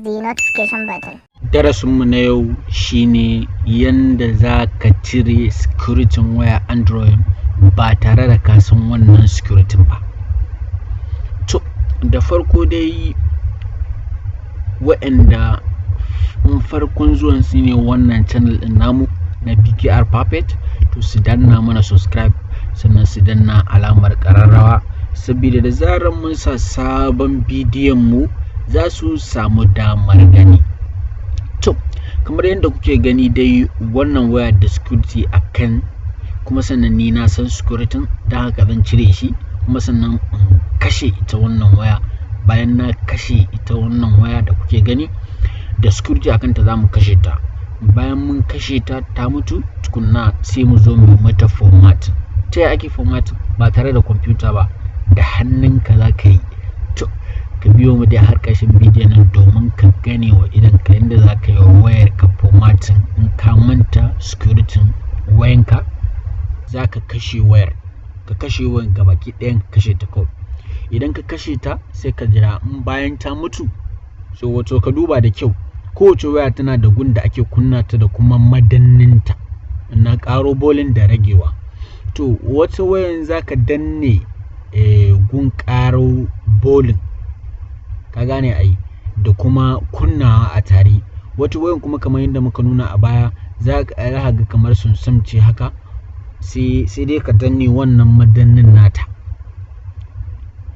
the notification button. Darasinmu na yau shine yanda za ka cire security waya Android ba tare da ka san wannan security ba. To, da farko dai waɗanda farkon zuwan su ne wannan channel ɗin namu na BKR Puppet, to su danna mana subscribe sannan su danna alamar ƙararrawa saboda da zarar mun sa sabon bidiyon mu za su samu damar gani. To, kamar yadda kuke gani dai wannan waya da security akan, kuma sannan ni na san security da haka zan cire shi, kuma sannan in kashe ita wannan waya. Bayan na kashe ita wannan waya da kuke gani da security akan ta, zamu kashe ta. Bayan mun kashe ta ta mutu, tukunna sai mu zo mu mata format. Ta yaya ake format? Ba tare da computer ba, da hannunka za ka yi. To, ka biyo mu dai har ƙarshen bidiyon nan domin ka gane wa idan ka yanda za ka yi wa wayar ka formatting. In ka manta security wayanka, za ka kashe wayar, gabaki ɗayan ka kashe ta kawai. Idan ka kashe ta sai ka jira in bayan ta mutu, so wato ka duba da kyau, kowace waya tana da gun da ake kunna ta da kuma madanninta na ƙaro bolin da ragewa. To, wata wayan za ka danne gun ƙaro bolin, ka gane ai, da kuma kunnawa a tare. Wata wayan kuma kamar yadda muka nuna a baya, za ka ga kamar sunsum ce haka, sai dai ka danne wannan madannin nata,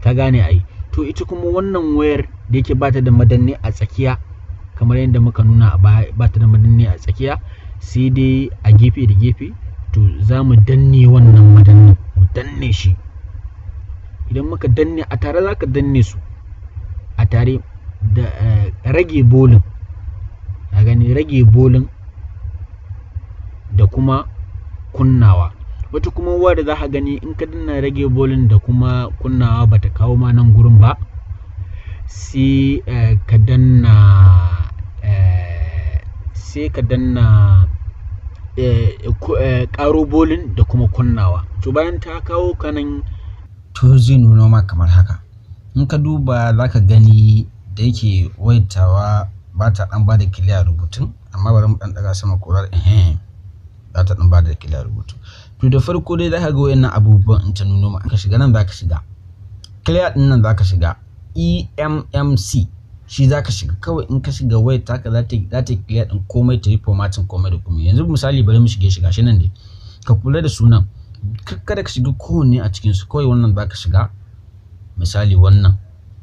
ka gane ai. To, ita kuma wannan wayar da yake bata da madanni a tsakiya, kamar yadda muka nuna a baya, bata da madanni a tsakiya, sai dai a gefe da gefe. To, za mu danne wannan madannin, mu danne shi. Idan muka danne a tare, za ka danne su a tare da rage bolin, ka gani, rage bolin da kuma kunnawa. Wata kuma waya da za ka gani in ka danna rage bolin da kuma kunnawa bata kawo ma nan gurin ba, sai ka danna ƙaro bolin da kuma kunnawa. To, bayan ta kawo ka nan, to zai nuno ma kamar haka. In ka duba za ka gani da yake waitawa ba ta ɗan ba da clear rubutun, amma bari mu ɗan ɗaga sama korar za ta ɗan ba da clear rubutu. To, da farko dai za ka ga wayannan abubuwan in ta nuno ma, ka shiga nan, za ka shiga clear ɗin nan, za ka shiga EMMC, shi za ka shiga kawai. In ka shiga wayar taka za ta clear ɗin komai, ta yi formatting komai da komai. Yanzu misali bari mu shiga shi nan dai, ka kula da sunan, kada ka shiga kowanne a cikin su, kawai wannan za ka shiga. Misali wannan,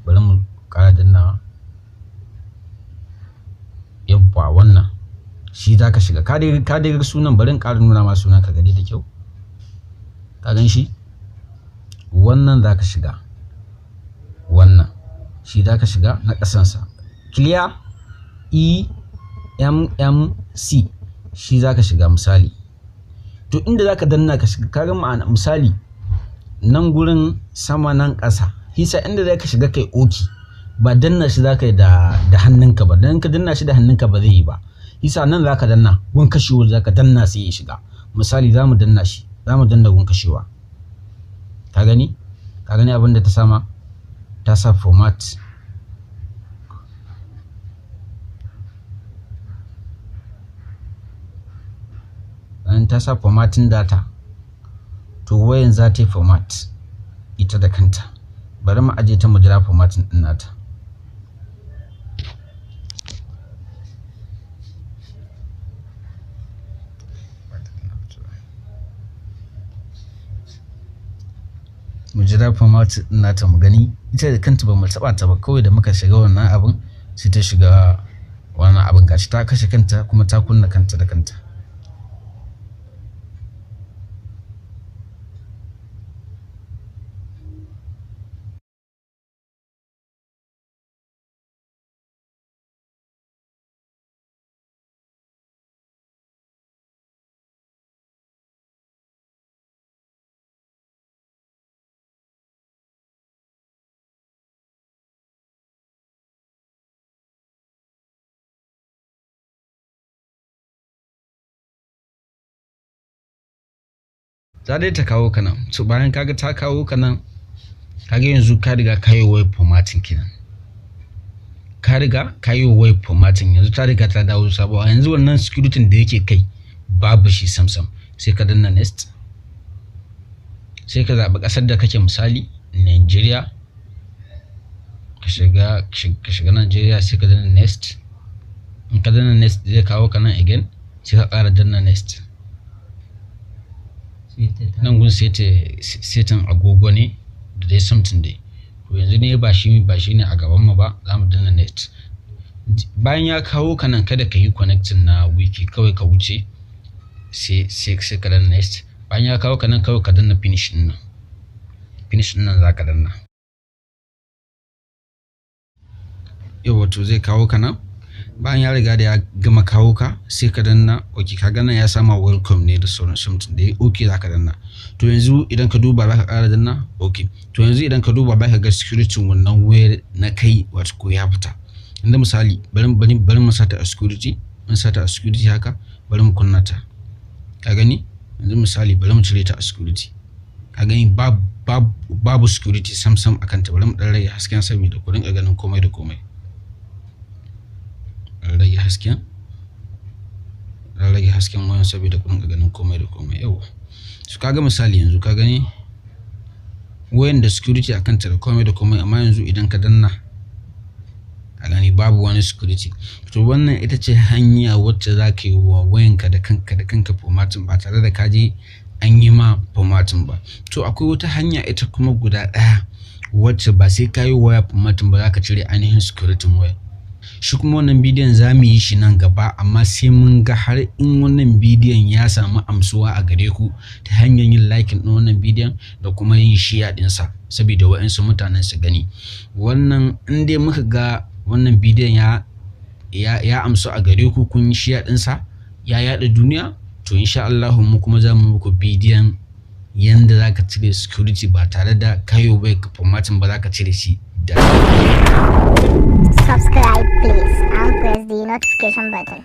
bari mu ƙara dannawa, yabba wannan shi za ka shiga. Ka dai sunan, bari in ƙara nuna ma sunan ka gani da kyau, ka gan shi. Wannan za ka shiga, wannan shi za ka shiga na ƙasansa, clear EMMC, shi za ka shiga misali. To, inda za ka danna ka shiga, ka ga ma'ana misali nan gurin sama nan ƙasa, hisa inda za ka shiga kai oki, ba danna shi za ka yi da hannunka ba, dan ka danna shi da hannunka ba zai yi ba. Hisa nan za ka danna gun kashewa, za ka danna sai ya shiga. Misali za mu danna shi, za mu danna gun kashewa, ka gani abin da ta sama, ta sa format. Bayan ta sa formatting data, to wayan za ta yi format ita da kanta. Bari mu aje ta, mu jira formatting din nata. Mu jira formatting din nata mu gani. Ita da kanta ba mu taba ta ba, kawai da muka shiga wannan abin sai ta shiga wannan abin. Gashi ta kashe kanta kuma ta kunna kanta da kanta. Za dai ta kawo ka nan. So, bayan kaga ta kawo ka nan, kaga yanzu ka riga ka yi web formatting kenan, ka riga ka yi wa wayar formatting, yanzu ta riga ta dawo sabuwa. Yanzu wannan security da yake kai babu shi samsam. Sai ka danna next, sai ka zaɓi ƙasar da kake, misali Nigeria. Ka shiga Nigeria, sai ka danna next. In ka danna next zai kawo ka nan again, sai ka ƙara danna next. Nan gun setin agogo ne da dai something dai. To yanzu ne ba shi ne a gaban mu ba, za mu danna next. Bayan ya kawo ka nan, kada ka yi connecting na wiki, kawai ka wuce sai ka danna next. Bayan ya kawo ka nan, kawai ka danna finish din nan za ka danna. Yau to zai kawo ka nan. Bayan ya riga da ya gama kawo ka, sai ka danna okay. Ka gana ya sama welcome ne da sauran something dai, okay za ka danna. To yanzu idan ka duba za ka ƙara danna okay. To yanzu idan ka duba za ka ga security wannan wayar na kai wato ko ya fita. Inda misali bari mu sata a security, haka, bari mu kunna ta. Ka gani? Yanzu misali bari mu cire ta a security. Ka gani babu security samsam akan ta. Bari mu dan rage hasken saboda ku rinka ganin komai da komai. Rage hasken wayan saboda ku rinka ganin komai da komai. Yawa. So kaga misali yanzu ka gani wayan da security akan ta da komai da komai, amma yanzu idan ka danna a gani babu wani security. To wannan ita ce hanya wacce za ka yi wa wayanka da kanka formatting ba tare da ka je an yi ma formatting ba. To akwai wata hanya ita kuma guda ɗaya wacce ba sai ka yi waya formatting ba, za ka cire ainihin security waya. Shi kuma wannan bidiyon za mu yi shi nan gaba, amma sai mun ga har in wannan bidiyon ya samu amsuwa a gare ku ta hanyar yin liking ɗin wannan bidiyon da kuma yin share ɗinsa saboda waɗansu mutanen su gani. Wannan in dai muka ga wannan bidiyon ya amsu a gare ku, kun yi share ɗinsa ya yaɗa duniya, to insha Allah mu kuma za mu muku bidiyon yanda za ka cire security ba tare da kayo bai formatting ba, za ka cire shi da subscribe please and press the notification button.